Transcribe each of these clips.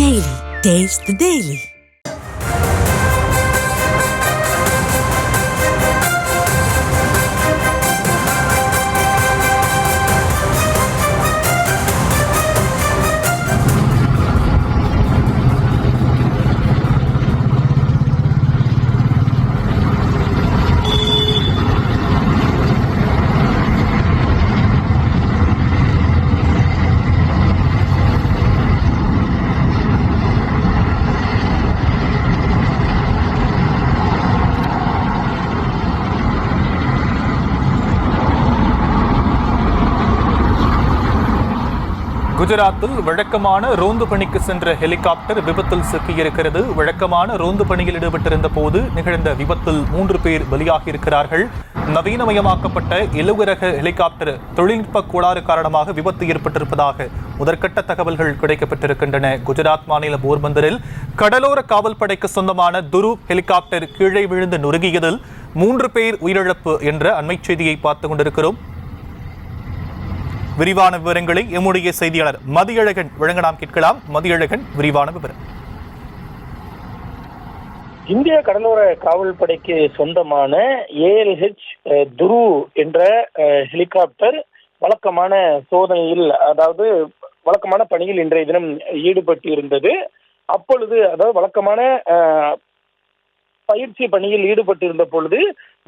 Daily. Taste the Daily. குஜராத்தில் வழக்கமான ரோந்து பணிக்கு சென்ற ஹெலிகாப்டர் விபத்தில் சிக்கியிருக்கிறது. வழக்கமான ரோந்து பணியில் ஈடுபட்டிருந்த போது நிகழ்ந்த விபத்தில் 3 பேர் பலியாகியிருக்கிறார்கள். நவீனமயமாக்கப்பட்ட இலகுரக ஹெலிகாப்டர் தொழில்நுட்ப கோளாறு காரணமாக விபத்து ஏற்பட்டிருப்பதாக முதற்கட்ட தகவல்கள் கிடைக்கப்பட்டிருக்கின்றன. குஜராத் மாநில போர்பந்தரில் கடலோர காவல் படைக்கு சொந்தமான துரு ஹெலிகாப்டர் கீழே விழுந்து நொறுங்கியதில் 3 பேர் உயிரிழப்பு என்ற அண்மை செய்தியை பார்த்துக் கொண்டிருக்கிறோம். விரிவான விவரங்களை எம்முடைய செய்தியாளர் மதியழகன் வழங்க நாம் கேட்கலாம். மதியழகன், விரிவான விவரம். இந்திய கடலோர காவல் படைக்கு சொந்தமான ALH துரு என்ற ஹெலிகாப்டர் வழக்கமான சோதனையில், அதாவது வழக்கமான பணியில் இன்றைய தினம் ஈடுபட்டு இருந்தது. அப்பொழுது, அதாவது வழக்கமான பயிற்சி பணியில் ஈடுபட்டிருந்த பொழுது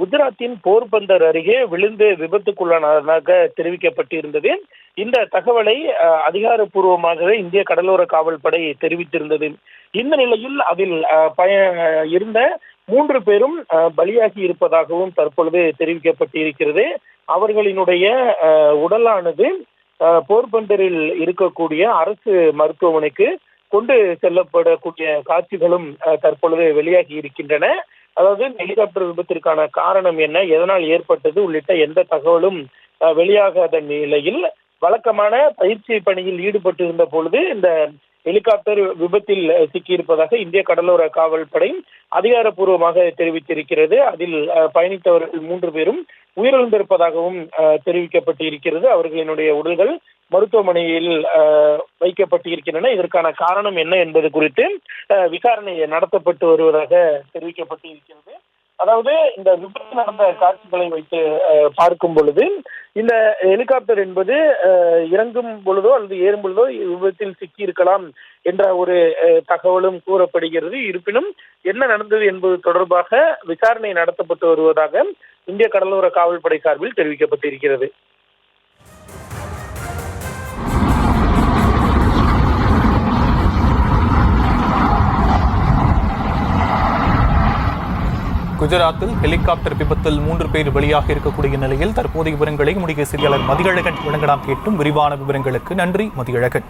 குஜராத்தின் போர்பந்தர் அருகே விழுந்து விபத்துக்குள்ளானதாக தெரிவிக்கப்பட்டிருந்தது. இந்த தகவலை அதிகாரப்பூர்வமாக இந்திய கடலோர காவல் படை தெரிவித்திருந்தது. இந்த நிலையில் அதில் இருந்த 3 பேரும் பலியாகி இருப்பதாகவும் தற்பொழுது தெரிவிக்கப்பட்டிருக்கிறது. அவர்களினுடைய உடலானது போர்பந்தரில் இருக்கக்கூடிய அரசு மருத்துவமனைக்கு கொண்டு செல்லப்படக்கூடிய காட்சிகளும் தற்பொழுது வெளியாகி இருக்கின்றன. அதாவது ஹெலிகாப்டர் விபத்திற்கான காரணம் என்ன, எதனால் ஏற்பட்டது உள்ளிட்ட எந்த தகவலும் வெளியாகாத நிலையில் வழக்கமான பயிற்சி பணியில் ஈடுபட்டிருந்த பொழுது இந்த ஹெலிகாப்டர் விபத்தில் சிக்கியிருப்பதாக இந்திய கடலோர காவல் படை அதிகாரப்பூர்வமாக தெரிவித்திருக்கிறது. அதில் பயணித்தவர்கள் 3 பேரும் உயிரிழந்திருப்பதாகவும் தெரிவிக்கப்பட்டிருக்கிறது. அவர்களினுடைய உடல்கள் மருத்துவமனையில் வைக்கப்பட்டிருக்கின்றன. இதற்கான காரணம் என்ன என்பது குறித்து விசாரணை நடத்தப்பட்டு வருவதாக தெரிவிக்கப்பட்டிருக்கிறது. அதாவது இந்த விபத்து நடந்த காட்சிகளை வைத்து பார்க்கும் பொழுது இந்த ஹெலிகாப்டர் என்பது இறங்கும் பொழுதோ அல்லது ஏறும் பொழுதோ விபத்தில் சிக்கி இருக்கலாம் என்ற ஒரு தகவலும் கூறப்படுகிறது. இருப்பினும் என்ன நடந்தது என்பது தொடர்பாக விசாரணை நடத்தப்பட்டு வருவதாக இந்திய கடலோர காவல் படை சார்பில் தெரிவிக்கப்பட்டிருக்கிறது. குஜராத்தில் ஹெலிகாப்டர் விபத்தில் 3 பேர் பலியாக இருக்கக்கூடிய நிலையில் தற்போதைய விவரங்களை நம்முடைய செய்தியாளர் மதியழகன் வழங்க நாம் கேட்டும். விரிவான விவரங்களுக்கு நன்றி மதியழகன்.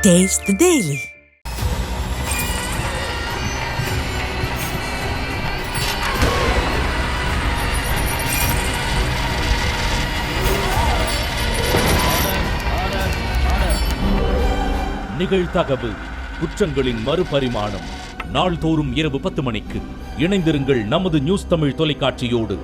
Taste the Daily. நிகழ்தகவு குற்றங்களின் மறுபரிமாணம். நாள்தோறும் இரவு 10 மணிக்கு இணைந்திருங்கள் நமது நியூஸ் தமிழ் தொலைக்காட்சியோடு.